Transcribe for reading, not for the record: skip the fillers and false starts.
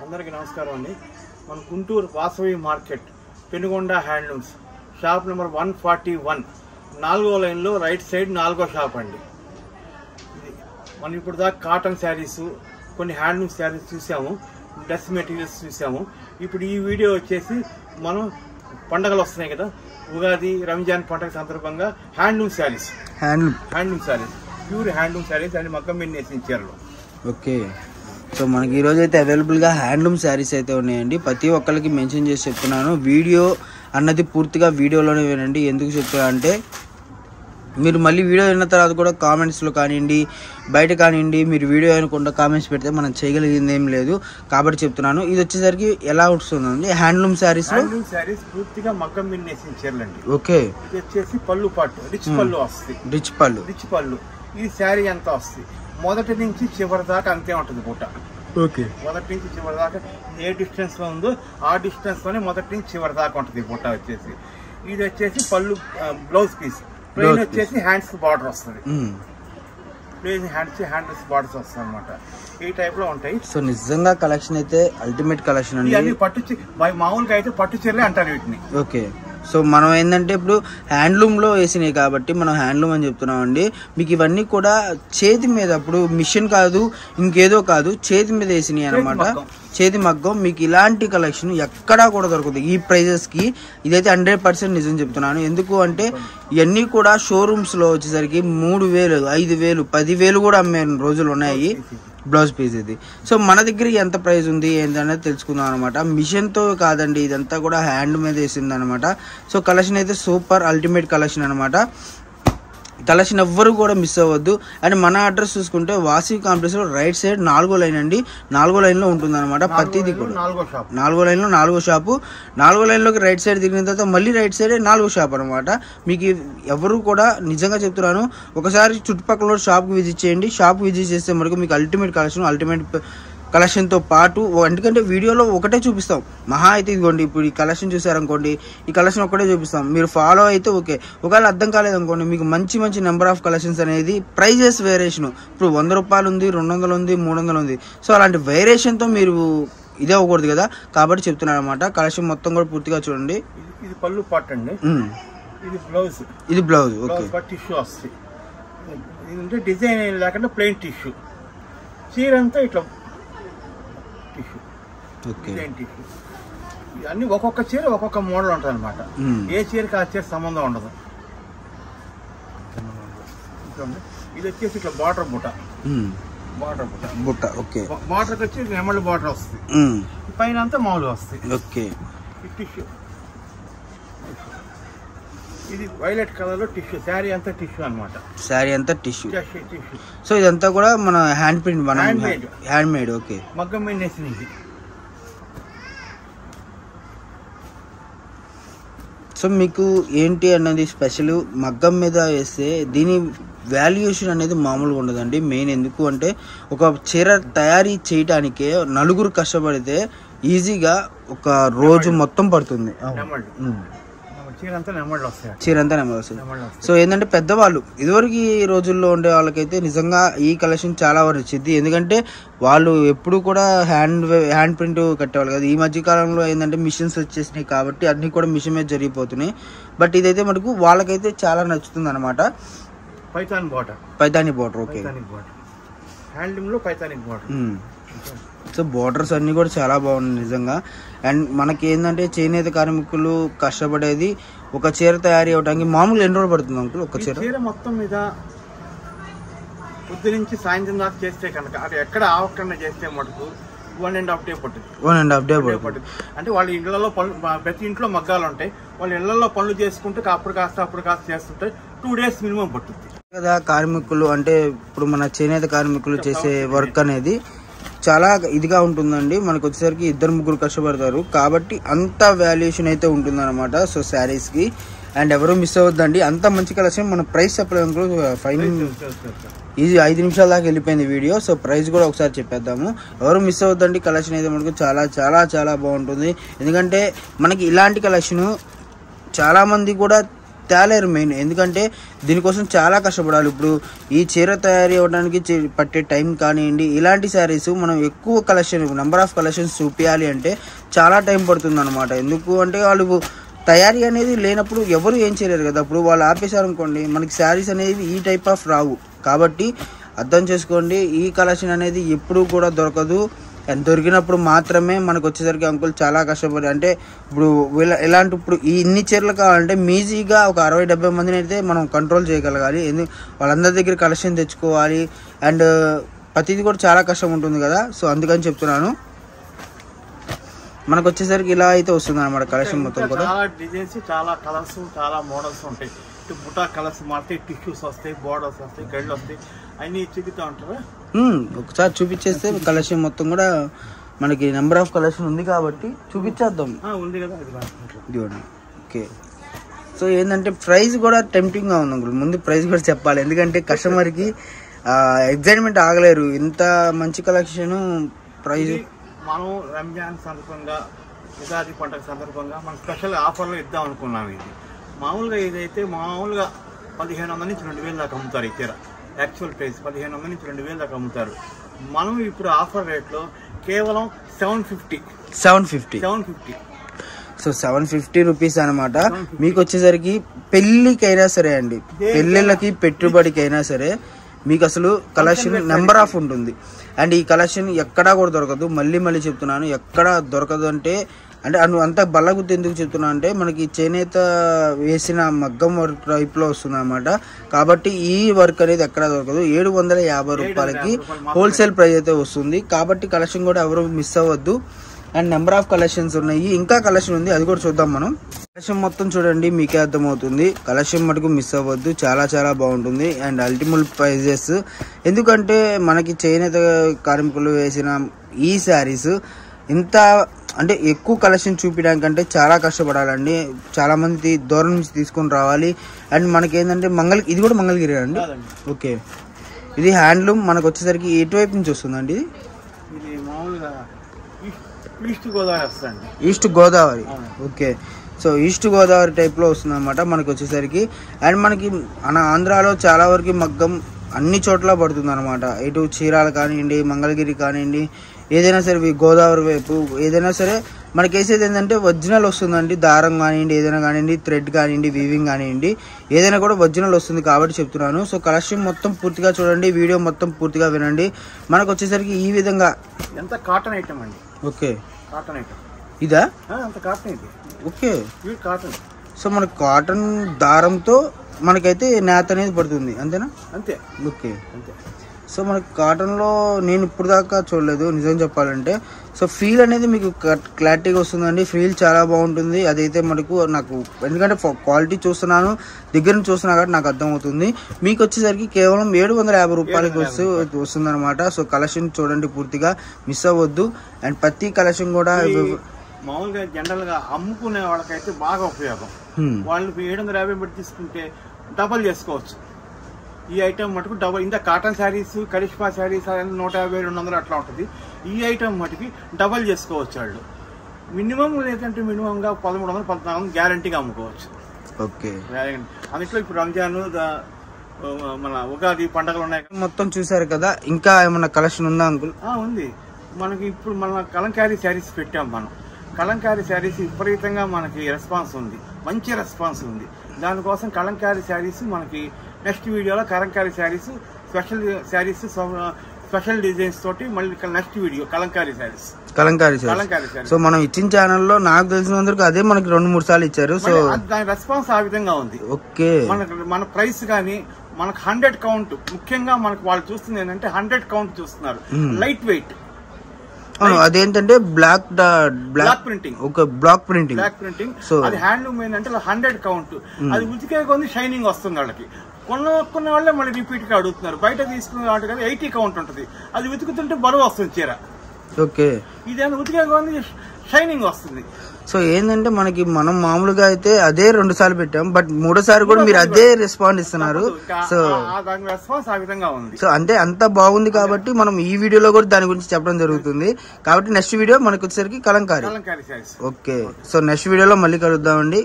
అందరికీ నమస్కారం అండి. మన Guntur Vasavi market Penugonda handlooms shop number 141 4వ లైన్లో రైట్ సైడ్ 4వ షాప్ అండి. ఇది మనం ఇప్పుడు దాకా కాటన్ శారీస్, కొన్ని హ్యాండ్లూమ్ శారీస్ చూసాము, డ్రెస్ మెటీరియల్స్ చూసాము. ఇప్పుడు ఈ వీడియో వచ్చేసి మనం పండగలు వస్తున్నాయి కదా, ఉగాది రంజాన్ పండగ సందర్భంగా handloom saris pure handloom saris and మగ్గం మీద నేసిన చీరలు. ఓకే, సో మనకి ఈరోజు అయితే అవైలబుల్గా హ్యాండ్లూమ్ శారీస్ అయితే ఉన్నాయండి. ప్రతి ఒక్కరికి మెన్షన్ చేసి చెప్తున్నాను, వీడియో అన్నది పూర్తిగా వీడియోలోనే వినండి. ఎందుకు చెప్తున్నా అంటే మీరు మళ్ళీ వీడియో విన్న తర్వాత కూడా కామెంట్స్లో కానివ్వండి, బయట కానివ్వండి, మీరు వీడియో అనుకుంటా కామెంట్స్ పెడితే మనం చేయగలిగింది ఏం లేదు. కాబట్టి చెప్తున్నాను, ఇది వచ్చేసరికి ఎలా వస్తుందండి హ్యాండ్లూమ్ శారీస్ పూర్తిగా మగ్గం మీద నేసిన చీరలు అండి. ఓకే, ఇది వచ్చేసి పళ్ళు పాటు రిచ్ పళ్ళు వస్తుంది. రిచ్ పళ్ళు ఈ శారీ ఎంత వస్తుంది, మొదటి నుంచి చివరి దాకా అంతే ఉంటుంది పూట. ఓకే, మొదటి నుంచి చివరి దాకా ఏ డిస్టెన్స్ లో ఉందో ఆ డిస్టెన్స్ లోనే మొదటి నుంచి చివరి దాకా ఉంటుంది పూట వచ్చేసి. ఇది వచ్చేసి పళ్ళు బ్లౌజ్ పీస్, ప్లెయిన్ వచ్చేసి హ్యాండ్స్ బార్డర్ వస్తుంది. ప్లెయిన్ హ్యాండ్స్ బార్డర్స్ వస్తుంది అనమాట. ఈ టైప్ లో ఉంటాయి. సో నిజంగా కలెక్షన్ అయితే అల్టిమేట్ కలెక్షన్ అండి. పట్టు మామూలుగా అయితే పట్టు చీరలే అంటారు వీటిని. ఓకే, సో మనం ఏంటంటే ఇప్పుడు హ్యాండ్లూమ్లో వేసినాయి కాబట్టి మనం హ్యాండ్లూమ్ అని చెప్తున్నాం అండి. మీకు ఇవన్నీ కూడా చేతి మీద, ఇప్పుడు మిషన్ కాదు ఇంకేదో కాదు, చేతి మీద వేసినాయి అనమాట. చేతి మగ్గం. మీకు ఇలాంటి కలెక్షన్ ఎక్కడా కూడా దొరుకుతుంది ఈ ప్రైజెస్కి. ఇదైతే 100% నిజం చెప్తున్నాను. ఎందుకు అంటే ఇవన్నీ కూడా షోరూమ్స్లో వచ్చేసరికి 3000, 5000, 10,000 కూడా అమ్మే రోజులు ఉన్నాయి బ్లౌజ్ పీస్ ఇది. సో మన దగ్గర ఎంత ప్రైస్ ఉంది ఏంటనేది తెలుసుకుందాం అనమాట. మిషన్తో కాదండి, ఇదంతా కూడా హ్యాండ్ మీద వేసింది అనమాట. సో కలెక్షన్ అయితే సూపర్ అల్టిమేట్ కలెక్షన్ అనమాట. కలెక్షన్ ఎవ్వరు కూడా మిస్ అవ్వద్దు. అండ్ మన అడ్రస్ చూసుకుంటే వాసవి కాంప్లెక్స్ లో రైట్ సైడ్ 4వ లైన్ అండి. 4వ లైన్ లో ఉంటుంది అనమాట. ప్రతిదీ కూడా 4వ లైన్ లో 4వ షాపు. 4వ లైన్ లోకి రైట్ సైడ్ దిగిన తర్వాత మళ్ళీ రైట్ సైడ్ 4వ షాప్ అనమాట. మీకు ఎవరు కూడా నిజంగా చెప్తున్నాను, ఒకసారి చుట్టుపక్కల షాప్కి విజిట్ చేయండి. షాప్ విజిట్ చేస్తే మనకు మీకు అల్టిమేట్ కలెక్షన్తో పాటు, ఎందుకంటే వీడియోలో ఒకటే చూపిస్తాం మహా అయితే. ఇదిగోండి ఇప్పుడు ఈ కలెక్షన్ చూసారనుకోండి, ఈ కలెక్షన్ ఒకటే చూపిస్తాం. మీరు ఫాలో అయితే ఓకే, ఒకవేళ అర్థం కాలేదనుకోండి మీకు మంచి నెంబర్ ఆఫ్ కలెక్షన్స్ అనేది ప్రైజెస్ వేరియేషన్. ఇప్పుడు 100 రూపాయలు ఉంది, 200 ఉంది, 300 ఉంది. సో అలాంటి వేరియేషన్తో మీరు ఇదే అవ్వకూడదు కదా, కాబట్టి చెప్తున్నాను అనమాట. కలెక్షన్ మొత్తం కూడా పూర్తిగా చూడండి. ఇది పళ్ళు పార్ట్ అండి. ఇది బ్లౌజ్. ఓకే, టిష్యూ వస్తుంది. ఇది డిజైన్ లేకుండా ప్లెయిన్ టిష్యూ. చీర అంతా ఇట్లా అన్ని ఒక్కొక్క చీర ఒక్కొక్క మోడల్ ఉంటుంది అనమాట. ఏ చీరకి ఆ చీర సంబంధం ఉండదు. ఇది వచ్చేసి ఇట్లా బార్డర్ బుట్ట. ఓకే, బార్డర్ వచ్చి నెమళ్ళ బార్డర్ వస్తుంది. పైన అంతా మామూలుగా వస్తుంది. Okay, tissue. ఇది వైలెట్ కలర్ లో టిష్యూ. శారీ అంతా టిష్యూ అనమాట. సో ఇదంతా కూడా మన hand print, hand made. Okay, మగ్గం మీద నేసినది. సో మీకు ఏంటి అన్నది స్పెషల్, మగ్గం మీద వేస్తే దీని వాల్యుయేషన్ అనేది మామూలుగా ఉండదండి. మెయిన్ ఎందుకు అంటే ఒక చీర తయారీ చేయడానికే 4 కష్టపడితే ఈజీగా ఒక రోజు మొత్తం పడుతుంది. చీర అంతా నెమళ్ళు వస్తాయి. సో ఏంటంటే పెద్దవాళ్ళు ఇదివరకు రోజుల్లో ఉండే వాళ్ళకైతే నిజంగా ఈ కలెక్షన్ చాలా వరకు వచ్చింది. ఎందుకంటే వాళ్ళు ఎప్పుడు కూడా హ్యాండ్ ప్రింట్ కట్టేవాళ్ళు కదా. ఈ మధ్య కాలంలో ఏంటంటే మిషన్స్ వచ్చేసినాయి కాబట్టి అన్ని కూడా మిషన్ మీద జరిగిపోతున్నాయి. బట్ ఇదైతే మనకు వాళ్ళకైతే చాలా నచ్చుతుంది అనమాట. పైతాని బార్డర్. ఓకే, హ్యాండ్లూమ్ లో పైతాని బార్డర్. సో బోర్డర్స్ అన్ని కూడా చాలా బాగున్నాయి నిజంగా. అండ్ మనకి ఏంటంటే చేనేత కార్మికులు కష్టపడేది ఒక చీర తయారీ అవడానికి మామూలు ఎన్ని రోజులు పడుతుంది అంకుల్? ఒక చీర మొత్తం మీద పొద్దు నుంచి సాయంత్రం దాకా చేస్తే కనుక అది ఎక్కడ ఆవకుండా చేస్తే మటుకు 1.5 day పడుతుంది. 1.5 day. అంటే వాళ్ళ ఇళ్లలో పనులు, ప్రతి ఇంట్లో మగ్గాలు ఉంటాయి. వాళ్ళ ఇళ్లలో పనులు చేసుకుంటే అప్పుడు కాస్త చేస్తుంటే 2 days మినిమం పడుతుంది కదా. కార్మికులు అంటే ఇప్పుడు మన చేనేత కార్మికులు చేసే వర్క్ అనేది చాలా ఇదిగా ఉంటుందండి. మనకు వచ్చేసరికి 2-3 కష్టపడతారు కాబట్టి అంత వాల్యుయేషన్ అయితే ఉంటుంది అనమాట. సో శారీస్కి అండ్ ఎవరు మిస్ అవ్వద్దండి. అంత మంచి కలెక్షన్. మన ప్రైస్ చెప్పలేదు, ఇది 5 నిమిషాల దాకా వెళ్ళిపోయింది వీడియో. సో ప్రైస్ కూడా ఒకసారి చెప్పేద్దాము. ఎవరు మిస్ అవ్వద్దండి. కలెక్షన్ అయితే మనకు చాలా చాలా చాలా బాగుంటుంది. ఎందుకంటే మనకి ఇలాంటి కలెక్షన్ చాలామంది కూడా తేలేరు మెయిన్. ఎందుకంటే దీనికోసం చాలా కష్టపడాలి. ఇప్పుడు ఈ చీర తయారీ అవ్వడానికి పట్టే టైం కానివ్వండి, ఇలాంటి శారీస్ మనం ఎక్కువ కలెక్షన్, నెంబర్ ఆఫ్ కలెక్షన్స్ చూపించాలి అంటే చాలా టైం పడుతుంది అనమాట. ఎందుకు అంటే వాళ్ళు తయారీ అనేది లేనప్పుడు ఎవరు ఏం చేయలేరు కదా. అప్పుడు వాళ్ళు ఆపేశారు అనుకోండి, మనకి శారీస్ అనేవి ఈ టైప్ ఆఫ్ రావు. కాబట్టి అర్థం చేసుకోండి, ఈ కలెక్షన్ అనేది ఎప్పుడూ కూడా దొరకదు. అండ్ దొరికినప్పుడు మాత్రమే మనకు వచ్చేసరికి అంకుల్ చాలా కష్టపడి, అంటే ఇప్పుడు ఎలాంటి ఇప్పుడు ఈ ఇన్ని చీరలు కావాలంటే ఈజీగా ఒక 60-70 మందిని అయితే మనం కంట్రోల్ చేయగలగాలి. వాళ్ళందరి దగ్గర కలెక్షన్ తెచ్చుకోవాలి. అండ్ ప్రతిదీ కూడా చాలా కష్టం ఉంటుంది కదా. సో అందుకని చెప్తున్నాను. మనకు వచ్చేసరికి ఇలా అయితే వస్తుంది అనమాట కలెక్షన్ మొత్తం కూడా. చాలా డిజైన్స్, చాలా కలర్స్, చాలా మోడల్స్ ఉంటాయి. బుటా కలర్స్ మారితే టిష్యూస్ వస్తాయి, బోర్డర్స్ వస్తాయి, గడ్లు వస్తాయి, అన్ని చూపిస్తూ ఉంటారు. ఒకసారి చూపించేస్తే కలెక్షన్ మొత్తం కూడా మనకి నెంబర్ ఆఫ్ కలెక్షన్ ఉంది కాబట్టి చూపించేద్దాం. ఉంది కదా ఇదిగోండి. ఓకే. సో ఏంటంటే ప్రైస్ కూడా టెంప్టింగ్ గా ఉంది అంకుల్. ముందు ప్రైస్ కూడా చెప్పాలి, ఎందుకంటే కస్టమర్కి ఎగ్జైట్మెంట్ ఆగలేరు. ఇంత మంచి కలెక్షన్ ప్రైస్. మనం రంజాన్ సందర్భంగా, ఉగాది పండుగ సందర్భంగా మనం స్పెషల్ ఆఫర్లు ఇద్దాం అనుకున్నాం. ఇది మామూలుగా ఇదైతే మామూలుగా 1500 నుంచి 2000 దాకా అమ్ముతారు. ఈ చీర యాక్చువల్ ప్రైస్ 1500 నుంచి 2000 దాకా అమ్ముతారు. మనం ఇప్పుడు ఆఫర్ రేట్లో కేవలం 750. సో 750 రూపీస్ అనమాట. మీకు వచ్చేసరికి పెళ్లికైనా సరే అండి, పెళ్లిళ్ళకి పెట్టుబడికైనా సరే మీకు అసలు కలెక్షన్ నెంబర్ ఆఫ్ ఉంటుంది. అండ్ ఈ కలెక్షన్ ఎక్కడా కూడా దొరకదు. మళ్ళీ చెప్తున్నాను, ఎక్కడా దొరకదు. అంటే అంత బల్లగుద్ది ఎందుకు చెప్తున్నా అంటే మనకి చేనేత వేసిన మగ్గం వర్క్ టైప్లో వస్తుంది అనమాట. కాబట్టి ఈ వర్క్ అనేది ఎక్కడా దొరకదు. 750 రూపాయలకి హోల్సేల్ ప్రైస్ అయితే వస్తుంది. కాబట్టి కలెక్షన్ కూడా ఎవరు మిస్ అవ్వద్దు. అండ్ నెంబర్ ఆఫ్ కలెక్షన్స్ ఉన్నాయి, ఇంకా కలెక్షన్ ఉంది, అది కూడా చూద్దాం మనం. కలెక్షన్ మొత్తం చూడండి, మీకే అర్థమవుతుంది. కలెక్షన్ మటుకు మిస్ అవ్వద్దు, చాలా చాలా బాగుంటుంది. And ultimate prizes. ఎందుకంటే మనకి చేనేత కార్మికులు వేసిన ఈ శారీస్ ఇంత అంటే ఎక్కువ కలెక్షన్ చూపించడానికంటే చాలా కష్టపడాలండి. చాలా మంది దూరం నుంచి తీసుకొని రావాలి. అండ్ మనకి ఏంటంటే ఇది కూడా మంగళగిరి అండి. ఓకే. ఇది హ్యాండ్లూమ్. మనకు వచ్చేసరికి ఎటువైపు నుంచి వస్తుందండి? ఇది మామూలుగా east Godavari. Okay. So east Godavari టైప్లో వస్తుంది అనమాట మనకు వచ్చేసరికి. అండ్ మనకి మన ఆంధ్రాలో చాలా వరకు మగ్గం అన్ని చోట్ల పడుతుంది అనమాట. ఇటు చీరాలు కానివ్వండి, మంగళగిరి కానివ్వండి, ఏదైనా సరే గోదావరి వైపు ఏదైనా సరే మనకి వేసేది ఏంటంటే ఒరిజినల్ వస్తుందండి. దారం కానివ్వండి, ఏదైనా కానివ్వండి, థ్రెడ్ కానివ్వండి, వీవింగ్ కానివ్వండి, ఏదైనా కూడా ఒరిజినల్ వస్తుంది కాబట్టి చెప్తున్నాను. సో కలెక్షన్ మొత్తం పూర్తిగా చూడండి, వీడియో మొత్తం పూర్తిగా వినండి. మనకు వచ్చేసరికి ఈ విధంగా ఎంత కాటన్ ఐటమ్ అండి. ఓకే. కాటన్ ఐటమ్ ఇదా? అంత కాటన్ ఇది. ఓకే. కాటన్. సో మనకు కాటన్ దారంతో మనకైతే నేత అనేది పడుతుంది, అంతేనా? అంతే. ఓకే. అంతే. సో మనకి కాటన్లో నేను ఇప్పుడు దాకా చూడలేదు నిజం చెప్పాలంటే. సో ఫీల్ అనేది మీకు క్లారిటీగా వస్తుందండి. ఫీల్ చాలా బాగుంటుంది. అదైతే నాకు ఎందుకంటే క్వాలిటీ చూస్తున్నాను, దగ్గర నుంచి చూస్తున్నా కాబట్టి నాకు అర్థమవుతుంది. మీకు వచ్చేసరికి కేవలం 750 రూపాయలకి వస్తుందన్నమాట. సో కలెక్షన్ చూడండి, పూర్తిగా మిస్ అవ్వద్దు. అండ్ ప్రతి కలెక్షన్ కూడా మామూలుగా జనరల్ గా అమ్ముకునే వాళ్ళకైతే బాగా ఉపయోగం. వాళ్ళు 750 పెట్టి తీసుకుంటే డబల్ చేసుకోవచ్చు. ఈ ఐటమ్ మటుకు డబల్. ఇంత కాటన్ శారీస్, కరిష్మా శారీస్ 150-200 అట్లా ఉంటుంది. ఈ ఐటమ్ మటుకి డబల్ చేసుకోవచ్చు వాళ్ళు. మినిమం లేదంటే మినిమంగా 1300-1400 గ్యారంటీగా అమ్ముకోవచ్చు. ఓకే. అందులో ఇప్పుడు రంజాన్, మన ఉగాది పండుగలు ఉన్నాయి. మొత్తం చూసారు కదా, ఇంకా ఏమన్నా కలెక్షన్ ఉందా అంకుల్? ఉంది. మనకి ఇప్పుడు మన కలంకారీ శారీస్ పెట్టాం. మనం కలంకారీ శారీస్ విపరీతంగా మనకి రెస్పాన్స్ ఉంది, మంచి రెస్పాన్స్ ఉంది. దానికోసం కలంకారీ శారీస్ మనకి నెక్స్ట్ వీడియోలో Kalamkari saris, special saris, special designs తోటి మళ్ళీ next video Kalamkari saris. So మనం ఇచ్చిన ఛానల్లో నాకు తెలిసినందుకు అదే మనకి 2-3 సార్లు ఇచ్చారు. సో దాని రెస్పాన్స్ ఆ విధంగా ఉంది. ఓకే. మన ప్రైస్ కానీ మనకు 100 కౌంట్, ముఖ్యంగా మనకు వాళ్ళు చూస్తుంది ఏంటంటే 100 కౌంట్ చూస్తున్నారు. Light weight. అదేంటంటే బ్లాక్ ప్రింటింగ్. ఒక బ్లాక్ ప్రింటింగ్. సో అది హ్యాండ్లూమ్ ఏంటంటే 100 కౌంట్. అది ఉతికే కొంది షైనింగ్ వస్తుంది వాళ్ళకి. కొన్న వాళ్ళే మళ్ళీ రిపీట్ గా అడుగుతున్నారు. బయట తీసుకునే వాటి కదా 80 కౌంట్ ఉంటుంది. అది ఉతుకుతుంటే బరువు వస్తుంది చీర. ఓకే. ఇదేమో ఉతికే కొంది షైనింగ్ వస్తుంది. సో ఏంటంటే మనం మామూలుగా అయితే అదే 2 సార్లు పెట్టాం, బట్ 3సారి కూడా మీరు అదే రెస్పాన్స్ ఇస్తున్నారు. సో రెస్పాన్స్ ఆ విధంగా ఉంది. సో అంటే అంత బాగుంది కాబట్టి మనం ఈ వీడియోలో కూడా దాని గురించి చెప్పడం జరుగుతుంది. కాబట్టి నెక్స్ట్ వీడియో మనకు వచ్చేసరికి Kalamkari. Kalamkari saris. Okay. So next వీడియోలో మళ్ళీ కలుద్దామండి.